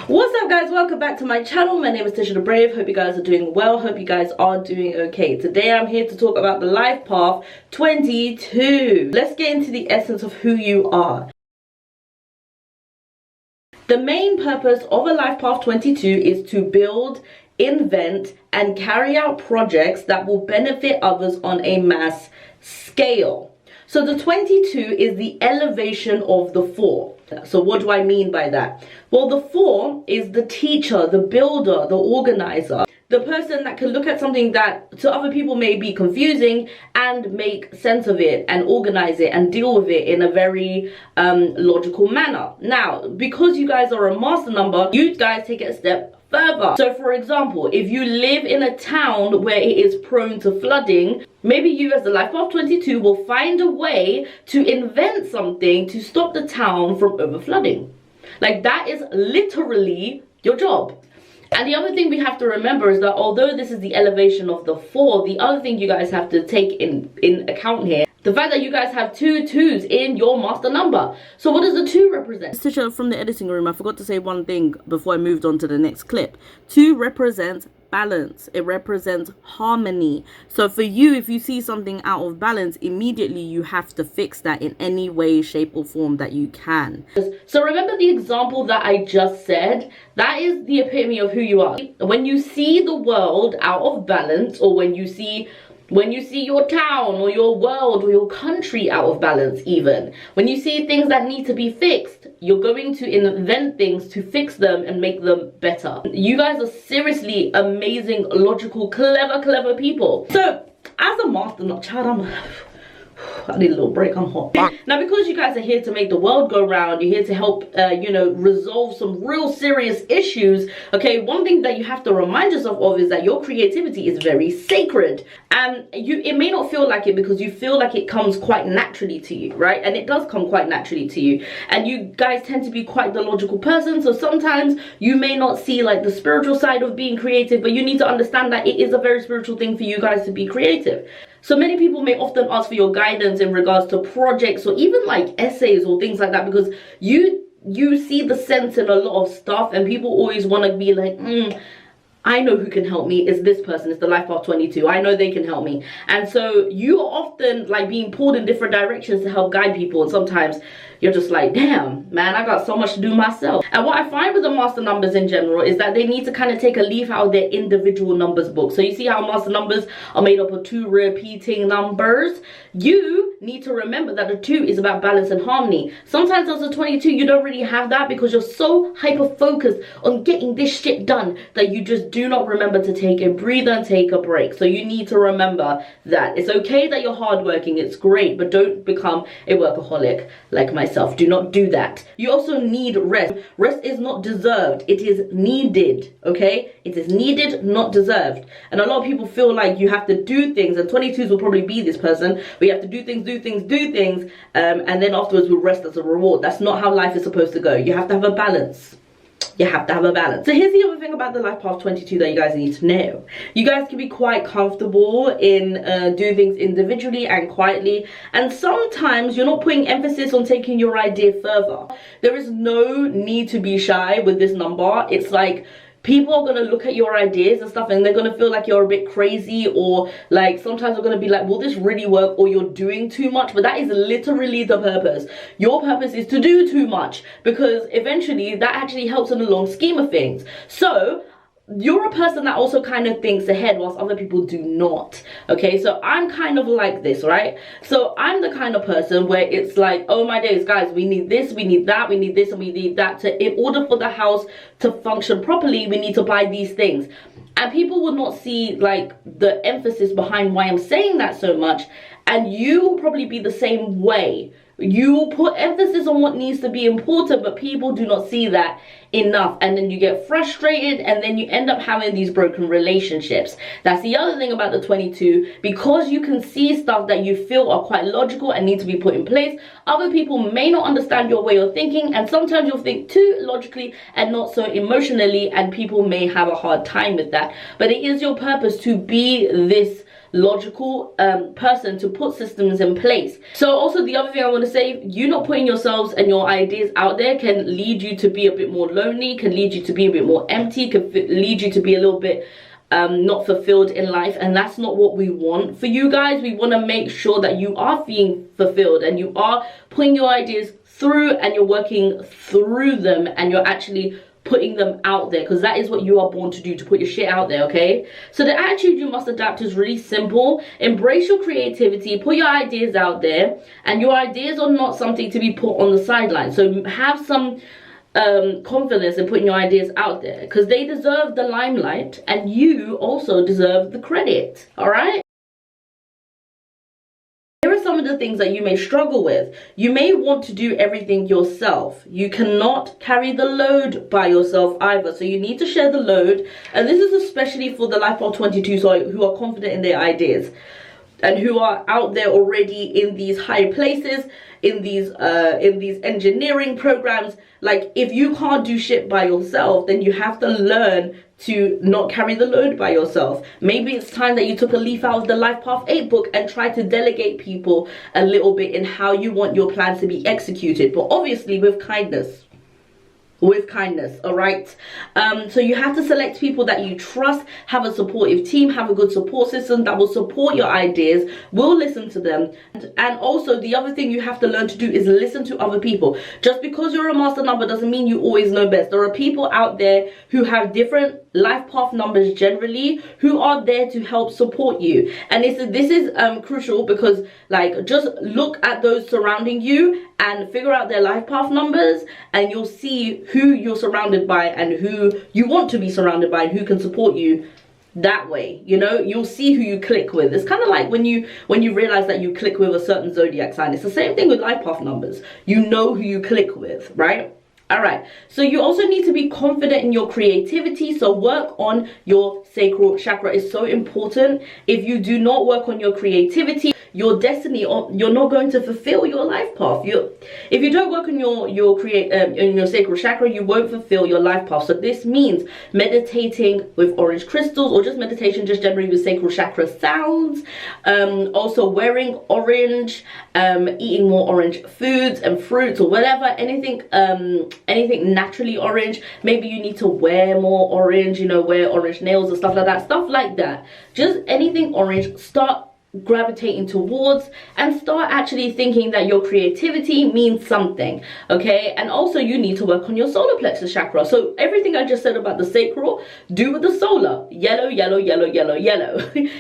What's up, guys? Welcome back to my channel. My name is TishaTheBrave. Hope you guys are doing well. Hope you guys are doing okay. Today I'm here to talk about the life path 22. Let's get into the essence of who you are. The main purpose of a life path 22 is to build, invent, and carry out projects that will benefit others on a mass scale. So the 22 is the elevation of the 4. So what do I mean by that? Well, the 4 is the teacher, the builder, the organizer, the person that can look at something that to other people may be confusing and make sense of it and organize it and deal with it in a very logical manner. Now, because you guys are a master number, you guys take it a step further. So for example, if you live in a town where it is prone to flooding, maybe you as the life path 22 will find a way to invent something to stop the town from overflooding. Like, that is literally your job. And the other thing we have to remember is that although this is the elevation of the 4, the other thing you guys have to take in account here, the fact that you guys have 2 2s in your master number. So what does the 2 represent? Tisha, from the editing room, I forgot to say one thing before I moved on to the next clip. 2 represents balance. It represents harmony. So for you, if you see something out of balance, immediately you have to fix that in any way, shape, or form that you can. So remember the example that I just said? That is the epitome of who you are. When you see the world out of balance, or when you see your town or your world or your country out of balance, even when you see things that need to be fixed, you're going to invent things to fix them and make them better. You guys are seriously amazing, logical, clever people. So as a master, not child, I need a little break, I'm hot. Now, because you guys are here to make the world go round, you're here to help, resolve some real serious issues, okay, one thing that you have to remind yourself of is that your creativity is very sacred. And it may not feel like it because you feel like it comes quite naturally to you, right? And it does come quite naturally to you. And you guys tend to be quite the logical person, so sometimes you may not see like the spiritual side of being creative, but you need to understand that it is a very spiritual thing for you guys to be creative. So many people may often ask for your guidance in regards to projects or even like essays or things like that, because you see the sense in a lot of stuff, and people always want to be like, I know who can help me. It's this person. It's the life path 22. I know they can help me. And so you are often like being pulled in different directions to help guide people, and sometimes you're just like, damn, man, I got so much to do myself. And what I find with the master numbers in general is that they need to kind of take a leaf out of their individual numbers book. So you see how master numbers are made up of 2 repeating numbers? You need to remember that the 2 is about balance and harmony. Sometimes as a 22, you don't really have that because you're so hyper-focused on getting this shit done that you just do not remember to take a breather and take a break. So you need to remember that it's okay that you're hardworking, it's great, but don't become a workaholic like myself. Do not do that. You also need rest. Rest is not deserved, it is needed, okay? It is needed, not deserved. And a lot of people feel like you have to do things, and 22s will probably be this person, we have to do things, and then afterwards we'll rest as a reward. That's not how life is supposed to go. You have to have a balance. You have to have a balance. So here's the other thing about the life path 22 that you guys need to know. You guys can be quite comfortable in doing things individually and quietly, and sometimes you're not putting emphasis on taking your idea further. There is no need to be shy with this number. It's like people are going to look at your ideas and stuff, and they're going to feel like you're a bit crazy, or like sometimes they're going to be like, will this really work, or you're doing too much. But that is literally the purpose. Your purpose is to do too much, because eventually that actually helps in the long scheme of things. So you're a person that also kind of thinks ahead whilst other people do not, okay? So I'm kind of like this, right? So I'm the kind of person where it's like, oh my days, guys, we need this, we need that, we need this, and we need that. In order for the house to function properly, we need to buy these things. And people will not see like the emphasis behind why I'm saying that so much, and you will probably be the same way. You put emphasis on what needs to be important, but people do not see that enough, and then you get frustrated, and then you end up having these broken relationships. That's the other thing about the 22. Because you can see stuff that you feel are quite logical and need to be put in place, other people may not understand your way of thinking, and sometimes you'll think too logically and not so emotionally, and people may have a hard time with that. But it is your purpose to be this logical person to put systems in place. So also the other thing I want to say, you not putting yourselves and your ideas out there can lead you to be a bit more lonely, can lead you to be a bit more empty, can lead you to be a little bit not fulfilled in life, and that's not what we want for you guys. We want to make sure that you are being fulfilled and you are putting your ideas through and you're working through them and you're actually putting them out there, because that is what you are born to do, to put your shit out there. Okay, so the attitude you must adapt is really simple. Embrace your creativity, put your ideas out there, and your ideas are not something to be put on the sideline. So have some confidence in putting your ideas out there, because they deserve the limelight and you also deserve the credit. All right, here are some of the things that you may struggle with. You may want to do everything yourself. You cannot carry the load by yourself either, so you need to share the load. And this is especially for the Life Path 22, so who are confident in their ideas and who are out there already in these high places, in these engineering programs. Like, if you can't do shit by yourself, then you have to learn to not carry the load by yourself. Maybe it's time that you took a leaf out of the Life Path 8 book and try to delegate people a little bit in how you want your plans to be executed, but obviously with kindness. All right. So you have to select people that you trust, have a supportive team, have a good support system that will support your ideas, will listen to them. And also the other thing you have to learn to do is listen to other people. Just because you're a master number doesn't mean you always know best. There are people out there who have different life path numbers generally, who are there to help support you. And this is crucial, because like, just look at those surrounding you and figure out their life path numbers, and you'll see who you're surrounded by and who you want to be surrounded by and who can support you that way. You know, you'll see who you click with. It's kind of like when you realize that you click with a certain zodiac sign. It's the same thing with life path numbers. You know who you click with, right? All right, so you also need to be confident in your creativity. So work on your sacral chakra is so important. If you do not work on your creativity, your destiny, or you're not going to fulfill your life path. If you don't work on your sacral chakra, you won't fulfill your life path. So this means meditating with orange crystals, or just meditation just generally with sacral chakra sounds. Also wearing orange, eating more orange foods and fruits or whatever, anything naturally orange. Maybe you need to wear more orange, you know, wear orange nails and stuff like that. Just anything orange, start gravitating towards and start actually thinking that your creativity means something. Okay, and also you need to work on your solar plexus chakra. So everything I just said about the sacral, do with the solar. Yellow.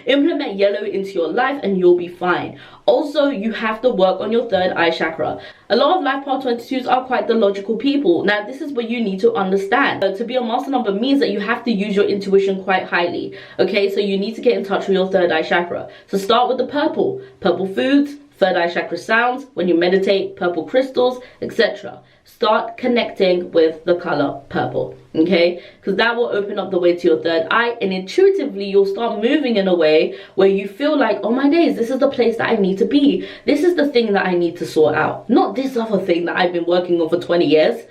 Implement yellow into your life and you'll be fine. Also, you have to work on your third eye chakra. A lot of Life Path 22s are quite the logical people. Now, this is what you need to understand. To be a master number means that you have to use your intuition quite highly. Okay, so you need to get in touch with your third eye chakra. So start with the purple. Purple foods, third eye chakra sounds, when you meditate, purple crystals, etc. Start connecting with the color purple, okay? Because that will open up the way to your third eye, and intuitively you'll start moving in a way where you feel like, oh my days, this is the place that I need to be. This is the thing that I need to sort out, not this other thing that I've been working on for 20 years.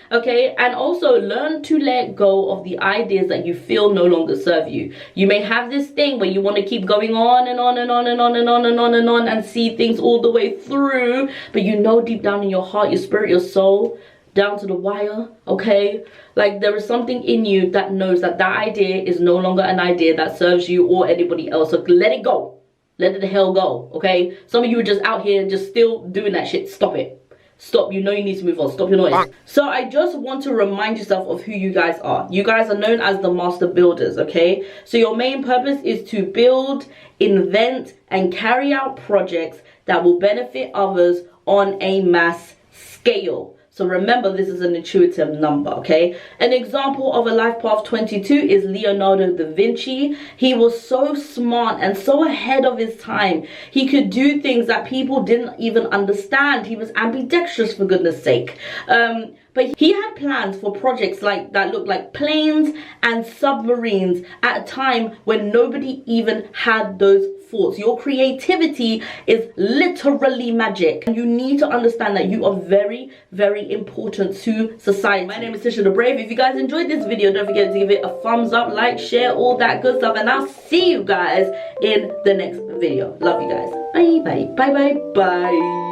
Okay, and also learn to let go of the ideas that you feel no longer serve you. You may have this thing where you want to keep going on and on and on and on and on and on and on and see things all the way through, but you know deep down in your heart, your spirit, your soul, down to the wire, okay, like there is something in you that knows that that idea is no longer an idea that serves you or anybody else. So let it go, let it the hell go. Okay, some of you are just out here just still doing that shit. Stop it. Stop. You know you need to move on. Stop your noise. So I just want to remind yourself of who you guys are. You guys are known as the master builders, okay? So your main purpose is to build, invent, and carry out projects that will benefit others on a mass scale. So remember, this is an intuitive number, okay? An example of a Life Path 22 is Leonardo da Vinci. He was so smart and so ahead of his time. He could do things that people didn't even understand. He was ambidextrous, for goodness sake. But he had plans for projects like that looked like planes and submarines at a time when nobody even had those thoughts. Your creativity is literally magic. And you need to understand that you are very, very important to society. My name is TishaTheBrave. If you guys enjoyed this video, don't forget to give it a thumbs up, like, share, all that good stuff. And I'll see you guys in the next video. Love you guys. Bye, bye, bye, bye, bye.